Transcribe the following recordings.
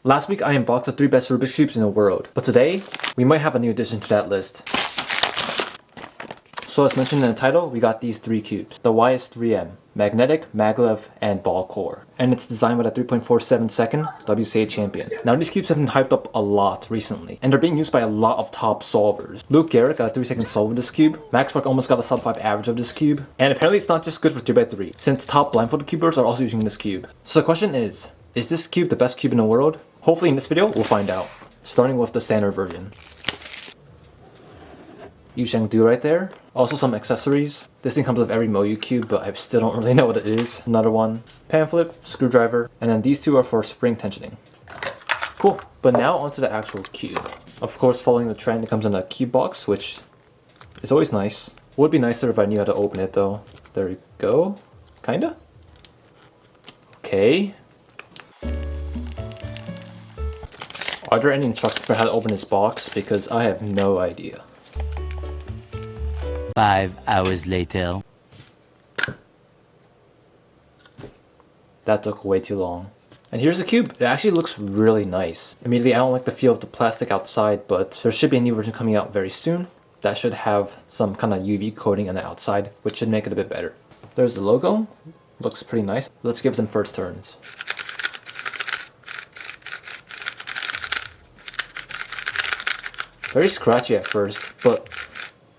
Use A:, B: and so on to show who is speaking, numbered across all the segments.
A: Last week I unboxed the 3 best Rubik's Cubes in the world, but today we might have a new addition to that list. So as mentioned in the title, we got these 3 cubes. The YS3M, magnetic, maglev, and ball core. And it's designed by the 3.47 second WCA champion. Now these cubes have been hyped up a lot recently, and they're being used by a lot of top solvers. Luke Garrett got a 3-second solve with this cube, Max Park almost got a sub 5 average of this cube, and apparently it's not just good for 3x3, since top blindfolded cubers are also using this cube. So the question is this cube the best cube in the world? Hopefully in this video we'll find out. Starting with the standard version. Yusheng Du right there. Also some accessories. This thing comes with every Moyu cube, but I still don't really know what it is. Another one. Pan flip, screwdriver, and then these 2 are for spring tensioning. Cool. But now onto the actual cube. Of course, following the trend, it comes in a cube box, which is always nice. Would be nicer if I knew how to open it though. There we go. Kinda? Okay. Are there any instructions for how to open this box? Because I have no idea.
B: 5 hours later.
A: That took way too long. And here's the cube. It actually looks really nice. Immediately, I don't like the feel of the plastic outside, but there should be a new version coming out very soon. That should have some kind of UV coating on the outside, which should make it a bit better. There's the logo. Looks pretty nice. Let's give some first turns. Very scratchy at first, but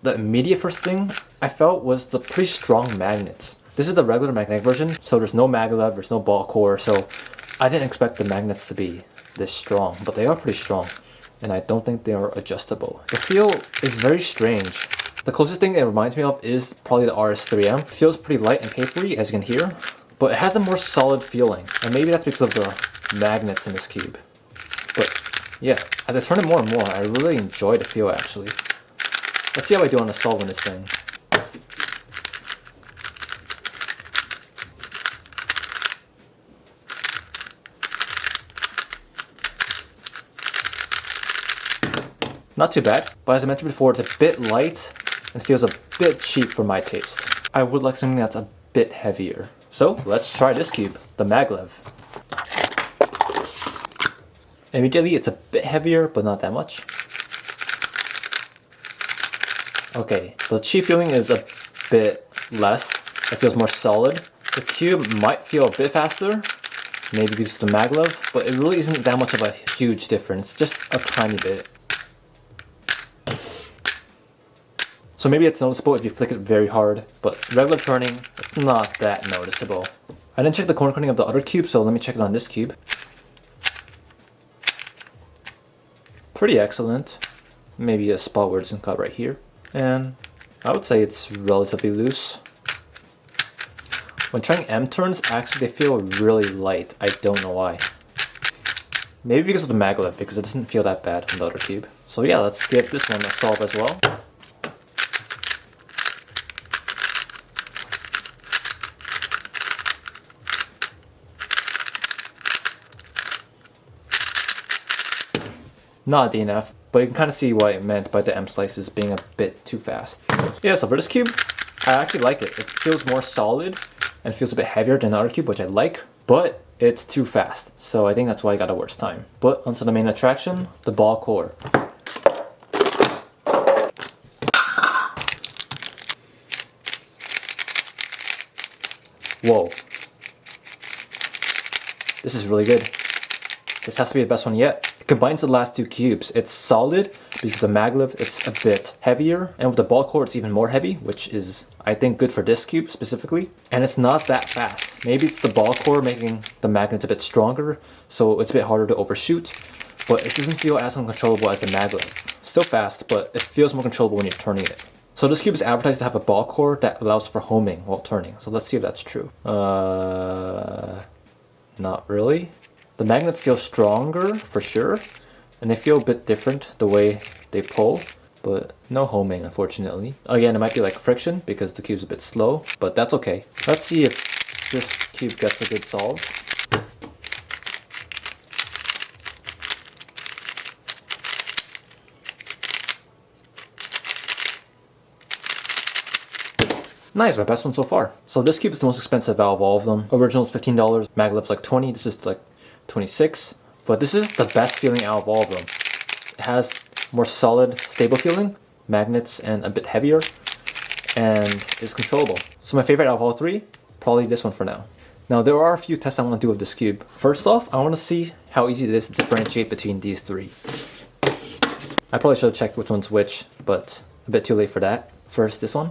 A: the immediate first thing I felt was the pretty strong magnets. This is the regular magnetic version, so there's no maglev, there's no ball core, so I didn't expect the magnets to be this strong, but they are pretty strong, and I don't think they are adjustable. The feel is very strange. The closest thing it reminds me of is probably the RS3M. It feels pretty light and papery, as you can hear, but it has a more solid feeling, and maybe that's because of the magnets in this cube. But yeah, as I turn it more and more, I really enjoy the feel actually. Let's see how I do on the solve on this thing. Not too bad, but as I mentioned before, it's a bit light and feels a bit cheap for my taste. I would like something that's a bit heavier. So let's try this cube, the maglev. Immediately it's a bit heavier, but not that much. Okay, the cheap feeling is a bit less. It feels more solid. The cube might feel a bit faster, maybe because of the maglev, but it really isn't that much of a huge difference, just a tiny bit. So maybe it's noticeable if you flick it very hard, but regular turning, it's not that noticeable. I didn't check the corner coating of the other cube, so let me check it on this cube. Pretty excellent. Maybe a spot where it doesn't cut right here. And I would say it's relatively loose. When trying M turns, actually they feel really light. I don't know why. Maybe because of the maglev, because it doesn't feel that bad on the other cube. So yeah, let's give this one a solve as well. Not DNF, but you can kind of see what it meant by the M slices being a bit too fast. Yeah, so for this cube, I actually like it. It feels more solid and feels a bit heavier than the other cube, which I like, but it's too fast. So I think that's why I got a worse time. But onto the main attraction, the ball core. Whoa. This is really good. This has to be the best one yet. It combines the last 2 cubes. It's solid because of the maglev, it's a bit heavier, and with the ball core it's even more heavy, which is I think good for this cube specifically. And it's not that fast. Maybe it's the ball core making the magnets a bit stronger, so it's a bit harder to overshoot, but it doesn't feel as uncontrollable as the maglev. Still fast, but it feels more controllable when you're turning it. So this cube is advertised to have a ball core that allows for homing while turning. So let's see if that's true. Not really. The magnets feel stronger for sure, and they feel a bit different the way they pull, but no homing unfortunately. Again, it might be like friction because the cube's a bit slow, but that's okay. Let's see if this cube gets a good solve. Nice, my best one so far. So this cube is the most expensive out of all of them. Original is $15, maglev's like $20, this is like $26. but this is the best feeling out of all of them. It has more solid, stable feeling, magnets, and a bit heavier, and is controllable. So my favorite out of all three, probably this one for now. Now there are a few tests I want to do with this cube. First off, I want to see how easy it is to differentiate between these three. I probably should have checked which one's which, but a bit too late for that. First, this one.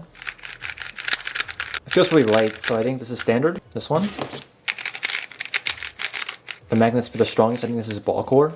A: It feels really light, so I think this is standard. This one. The magnets feel the strongest. I think this is ball core.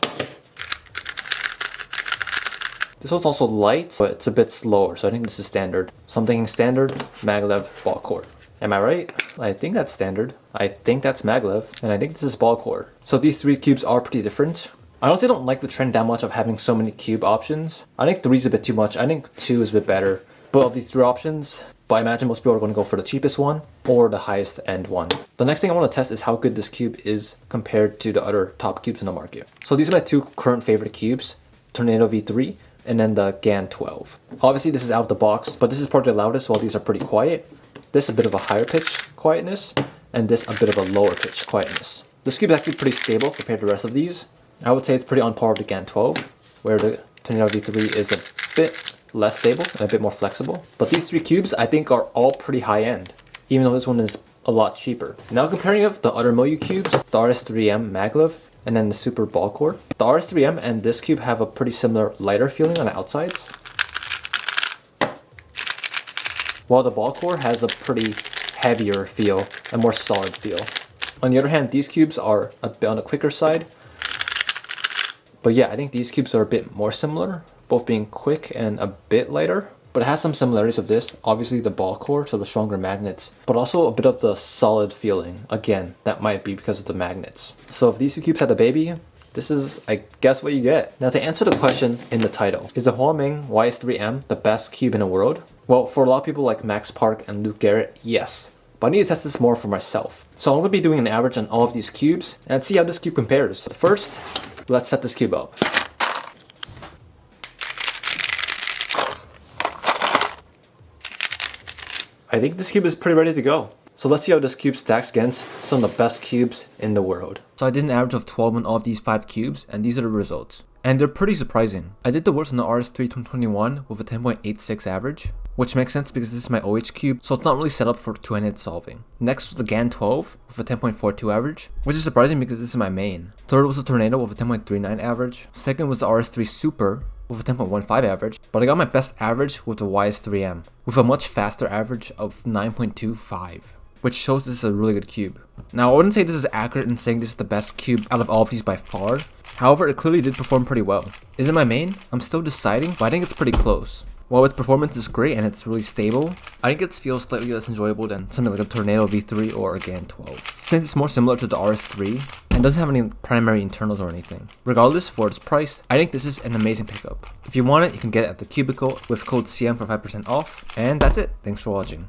A: This one's also light, but it's a bit slower, so I think this is standard. So I'm thinking standard, maglev, ball core. Am I right? I think that's standard. I think that's maglev, and I think this is ball core. So these three cubes are pretty different. I honestly don't like the trend that much of having so many cube options. I think 3 is a bit too much. I think 2 is a bit better. But of these 3 options, but I imagine most people are going to go for the cheapest one or the highest end one. The next thing I want to test is how good this cube is compared to the other top cubes in the market. So these are my 2 current favorite cubes, Tornado V3 and then the GAN 12. Obviously this is out of the box, but this is probably the loudest while these are pretty quiet. This a bit of a higher pitch quietness, and this a bit of a lower pitch quietness. This cube is actually pretty stable compared to the rest of these. I would say it's pretty on par with the GAN 12, where the Tornado V3 is a bit less stable and a bit more flexible. But these 3 cubes I think are all pretty high end, even though this one is a lot cheaper. Now comparing it with the other Moyu cubes, the RS3M maglev, and then the Super Ball Core. The RS3M and this cube have a pretty similar lighter feeling on the outsides, while the Ball Core has a pretty heavier feel and more solid feel. On the other hand, these cubes are a bit on the quicker side. But yeah, I think these cubes are a bit more similar, both being quick and a bit lighter. But it has some similarities of this. Obviously the ball core, so the stronger magnets, but also a bit of the solid feeling. Again, that might be because of the magnets. So if these 2 cubes had a baby, this is, I guess, what you get. Now to answer the question in the title, is the Huameng YS3M the best cube in the world? Well, for a lot of people like Max Park and Luke Garrett, yes. But I need to test this more for myself. So I'm going to be doing an average on all of these cubes and see how this cube compares. First, let's set this cube up. I think this cube is pretty ready to go. So let's see how this cube stacks against some of the best cubes in the world. So I did an average of 12 on all of these 5 cubes, and these are the results. And they're pretty surprising. I did the worst on the RS3 2021 with a 10.86 average, which makes sense because this is my OH cube, so it's not really set up for two-handed solving. Next was the GAN 12 with a 10.42 average, which is surprising because this is my main. Third was the Tornado with a 10.39 average. Second was the RS3 Super with a 10.15 average, but I got my best average with the YS3M with a much faster average of 9.25, which shows this is a really good cube. Now I wouldn't say this is accurate in saying this is the best cube out of all of these by far. However, it clearly did perform pretty well. Is it my main? I'm still deciding, but I think it's pretty close. While its performance is great and it's really stable, I think it feels slightly less enjoyable than something like a Tornado V3 or a GAN 12. Since it's more similar to the RS3 and doesn't have any primary internals or anything. Regardless, for its price, I think this is an amazing pickup. If you want it, you can get it at the Cubicle with code CM for 5% off. And that's it. Thanks for watching.